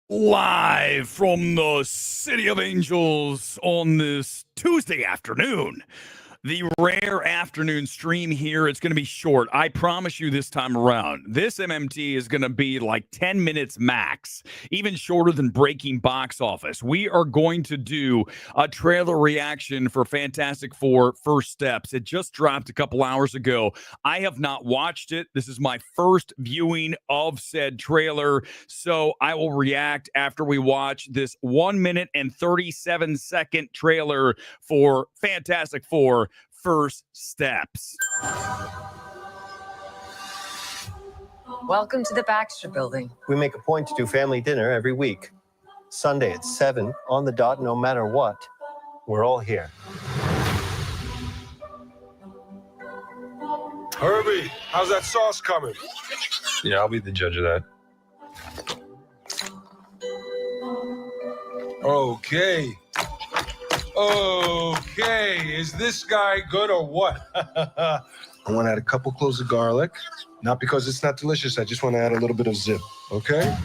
Live from the City of Angels on this Tuesday afternoon. The rare afternoon stream here. It's going to be short. I promise you this time around. This MMT is going to be like 10 minutes max, even shorter than breaking box office. We are going to do a trailer reaction for Fantastic Four First Steps. It just dropped a couple hours ago. I have not watched it. This is my first viewing of said trailer. So I will react after we watch this 1 minute and 37-second trailer for Fantastic Four First Steps. Welcome to the Baxter Building. We make a point to do family dinner every week. Sunday at 7 on the dot, no matter what. We're all here. Herbie, how's that sauce coming? Yeah, I'll be the judge of that. Okay. Is this guy good or what? I want to add a couple cloves of garlic. Not because it's not delicious, I just want to add a little bit of zip, okay?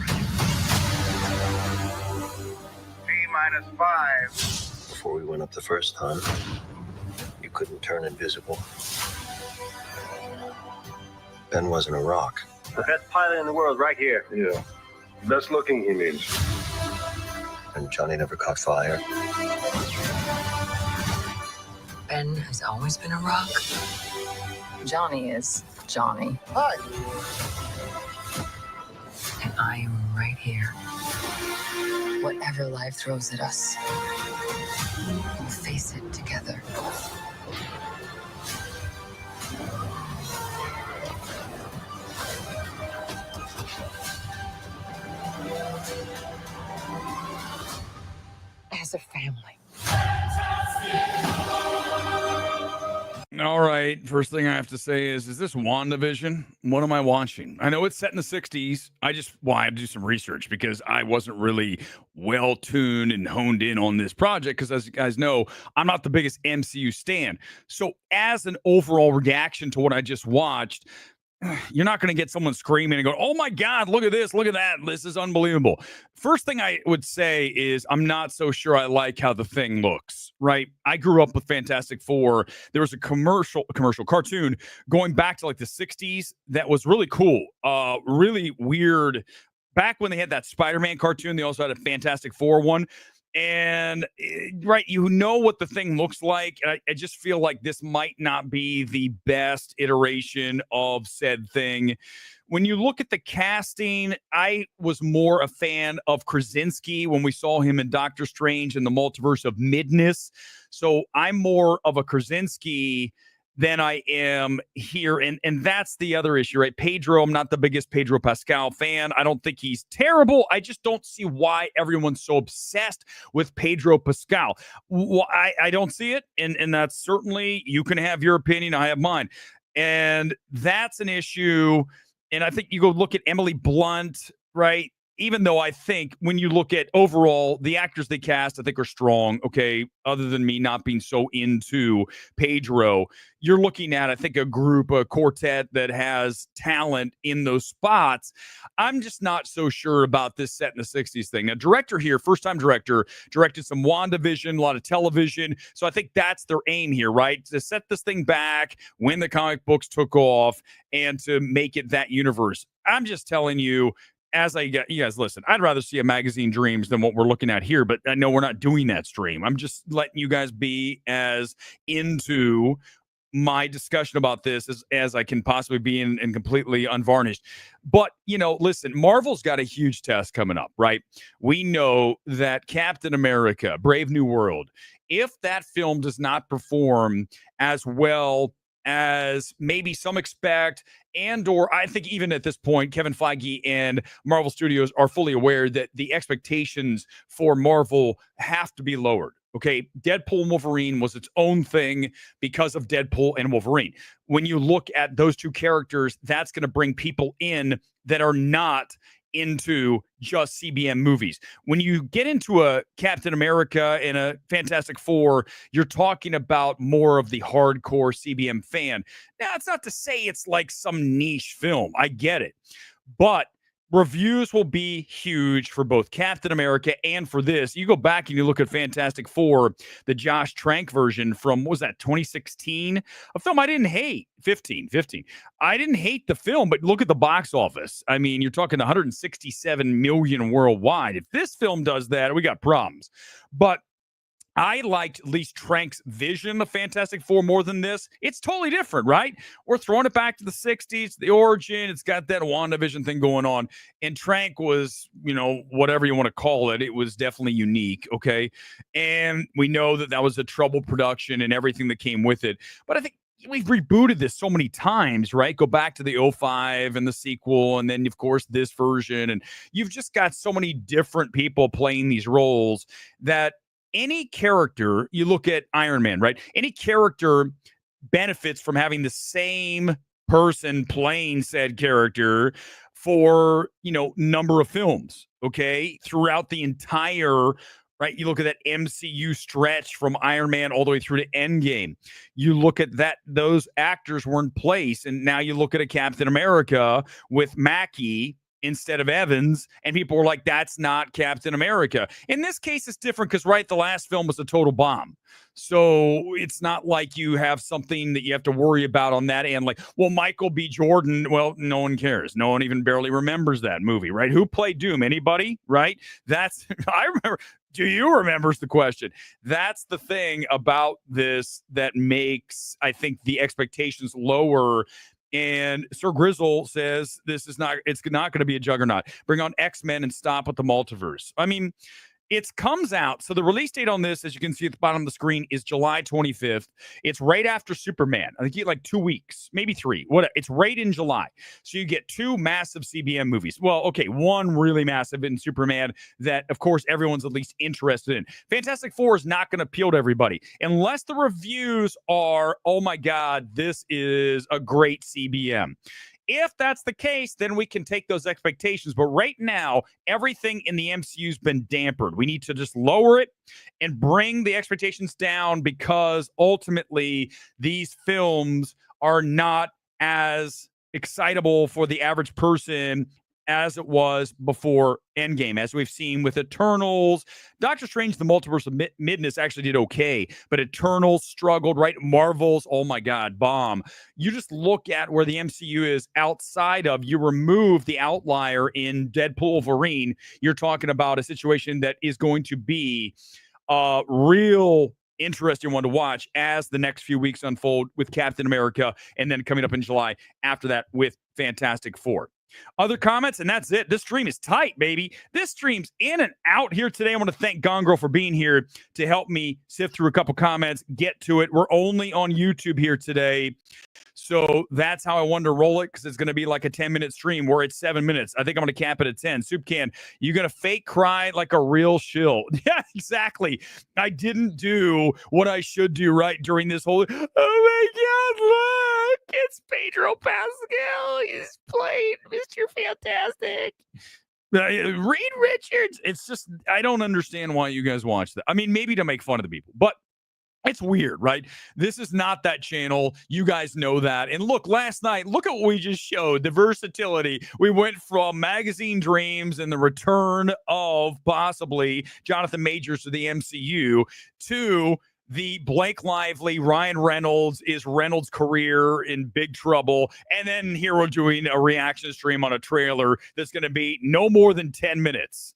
T-5. Before we went up the first time, you couldn't turn invisible. Ben wasn't a rock. The best pilot in the world right here. Yeah. Best looking, he means. And Johnny never caught fire. Ben has always been a rock. Johnny is Johnny. Hi. And I am right here. Whatever life throws at us, we'll face it together. As a family. All right. First thing I have to say is this WandaVision? What am I watching? I know it's set in the 60s. I had to do some research because I wasn't really well tuned and honed in on this project because, as you guys know, I'm not the biggest MCU stan. So as an overall reaction to what I just watched, you're not going to get someone screaming and go, oh my God, look at this, look at that. This is unbelievable. First thing I would say is I'm not so sure I like how the thing looks, right? I grew up with Fantastic Four. There was a commercial cartoon going back to like the 60s that was really cool, really weird. Back when they had that Spider-Man cartoon, they also had a Fantastic Four one. And right, you know what the thing looks like. And I just feel like this might not be the best iteration of said thing. When you look at the casting, I was more a fan of Krasinski when we saw him in Doctor Strange and the Multiverse of Midness. So I'm more of a Krasinski than I am here. And that's the other issue, right? Pedro, I'm not the biggest Pedro Pascal fan. I don't think he's terrible. I just don't see why everyone's so obsessed with Pedro Pascal. Well, I don't see it. And that's certainly, you can have your opinion. I have mine. And that's an issue. And I think you go look at Emily Blunt, right? Even though I think when you look at overall, the actors they cast, I think are strong, okay, other than me not being so into Pedro, you're looking at, I think, a quartet that has talent in those spots. I'm just not so sure about this set in the 60s thing. Now, director here, first-time director, directed some WandaVision, a lot of television, so I think that's their aim here, right? To set this thing back when the comic books took off and to make it that universe. I'm just telling you, you guys listen, I'd rather see a Magazine Dreams than what we're looking at here, but I know we're not doing that stream. I'm just letting you guys be as into my discussion about this as I can possibly be and completely unvarnished. But, listen, Marvel's got a huge test coming up, right? We know that Captain America, Brave New World, if that film does not perform as well as maybe some expect, or I think even at this point, Kevin Feige and Marvel Studios are fully aware that the expectations for Marvel have to be lowered. Okay, Deadpool and Wolverine was its own thing because of Deadpool and Wolverine. When you look at those two characters, that's going to bring people in that are not into just CBM movies. When you get into a Captain America and a Fantastic Four, you're talking about more of the hardcore CBM fan. Now, it's not to say it's like some niche film. I get it. But reviews will be huge for both Captain America and for this. You go back and you look at Fantastic Four, the Josh Trank version from, what was that, 2016? A film I didn't hate. 15. I didn't hate the film, but look at the box office. I mean, you're talking 167 million worldwide. If this film does that, we got problems. But I liked at least Trank's vision of Fantastic Four more than this. It's totally different, right? We're throwing it back to the 60s, the origin. It's got that WandaVision thing going on. And Trank was, whatever you want to call it, it was definitely unique, okay? And we know that was a troubled production and everything that came with it. But I think we've rebooted this so many times, right? Go back to the 05 and the sequel, and then, of course, this version. And you've just got so many different people playing these roles that any character, you look at Iron Man, right? Any character benefits from having the same person playing said character for, number of films, okay? Throughout the entire, right? You look at that MCU stretch from Iron Man all the way through to Endgame. You look at that, those actors were in place. And now you look at a Captain America with Mackie instead of Evans, and people were like, that's not Captain America. In this case, it's different because, right, the last film was a total bomb. So it's not like you have something that you have to worry about on that end. Like, well, Michael B. Jordan, well, no one cares. No one even barely remembers that movie, right? Who played Doom? Anybody, right? That's, I remember. Do you remember is the question? That's the thing about this that makes, I think, the expectations lower. And Sir Grizzle says it's not going to be a juggernaut. Bring on X-Men and stop with the multiverse. I mean, it comes out. So the release date on this, as you can see at the bottom of the screen, is July 25th. It's right after Superman. I think you get like 2 weeks, maybe 3. It's right in July. So you get 2 massive CBM movies. Well, okay, one really massive in Superman that, of course, everyone's at least interested in. Fantastic Four is not going to appeal to everybody unless the reviews are, oh my God, this is a great CBM. If that's the case, then we can take those expectations. But right now, everything in the MCU's been dampened. We need to just lower it and bring the expectations down because ultimately these films are not as excitable for the average person as it was before Endgame, as we've seen with Eternals. Doctor Strange, the Multiverse of Midness actually did okay, but Eternals struggled, right? Marvel's, oh my God, bomb. You just look at where the MCU is outside of, you remove the outlier in Deadpool Wolverine, you're talking about a situation that is going to be a real interesting one to watch as the next few weeks unfold with Captain America, and then coming up in July after that with Fantastic Four. Other comments, and that's it. This stream is tight, baby. This stream's in and out here today. I want to thank Gone Girl for being here to help me sift through a couple comments, get to it. We're only on YouTube here today. So that's how I wanted to roll it, because it's going to be like a 10-minute stream. We're at 7 minutes. I think I'm going to cap it at 10. Soup Can, you're going to fake cry like a real shill. Yeah, exactly. I didn't do what I should do right during this whole, oh my God, look, it's Pedro Pascal. He's playing Mr. Fantastic. Reed Richards. It's just, I don't understand why you guys watch that. I mean, maybe to make fun of the people, but it's weird, right? This is not that channel. You guys know that. And look, last night, look at what we just showed, the versatility. We went from Magazine Dreams and the return of possibly Jonathan Majors to the MCU to the Blake Lively, Ryan Reynolds is Reynolds' career in big trouble. And then here we're doing a reaction stream on a trailer that's going to be no more than 10 minutes.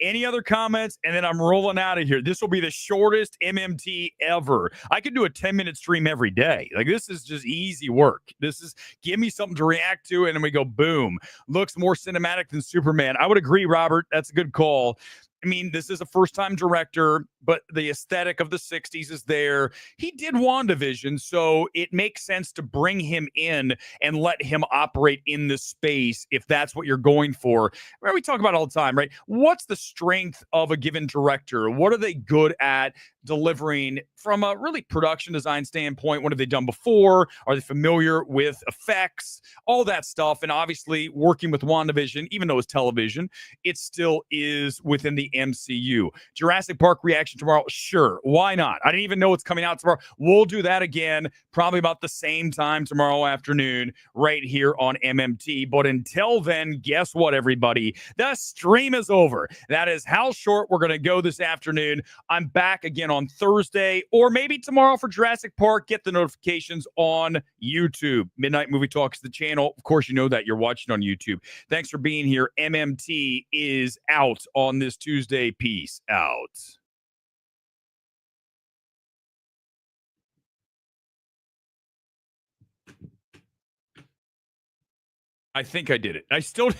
Any other comments? And then I'm rolling out of here. This will be the shortest MMT ever. I could do a 10-minute stream every day. Like, this is just easy work. This is, give me something to react to, and then we go, boom. Looks more cinematic than Superman. I would agree, Robert. That's a good call. I mean, this is a first-time director, but the aesthetic of the 60s is there. He did WandaVision, so it makes sense to bring him in and let him operate in this space if that's what you're going for. Remember, we talk about it all the time, right? What's the strength of a given director? What are they good at delivering from a really production design standpoint? What have they done before? Are they familiar with effects? All that stuff. And obviously, working with WandaVision, even though it's television, it still is within the MCU. Jurassic Park reaction tomorrow? Sure. Why not? I didn't even know it's coming out tomorrow. We'll do that again, probably about the same time tomorrow afternoon, right here on MMT. But until then, guess what, everybody? The stream is over. That is how short we're going to go this afternoon. I'm back again on Thursday or maybe tomorrow for Jurassic Park. Get the notifications on YouTube. Midnight Movie Talk is the channel. Of course, you know that you're watching on YouTube. Thanks for being here. MMT is out on this Tuesday. Peace out. I think I did it. I still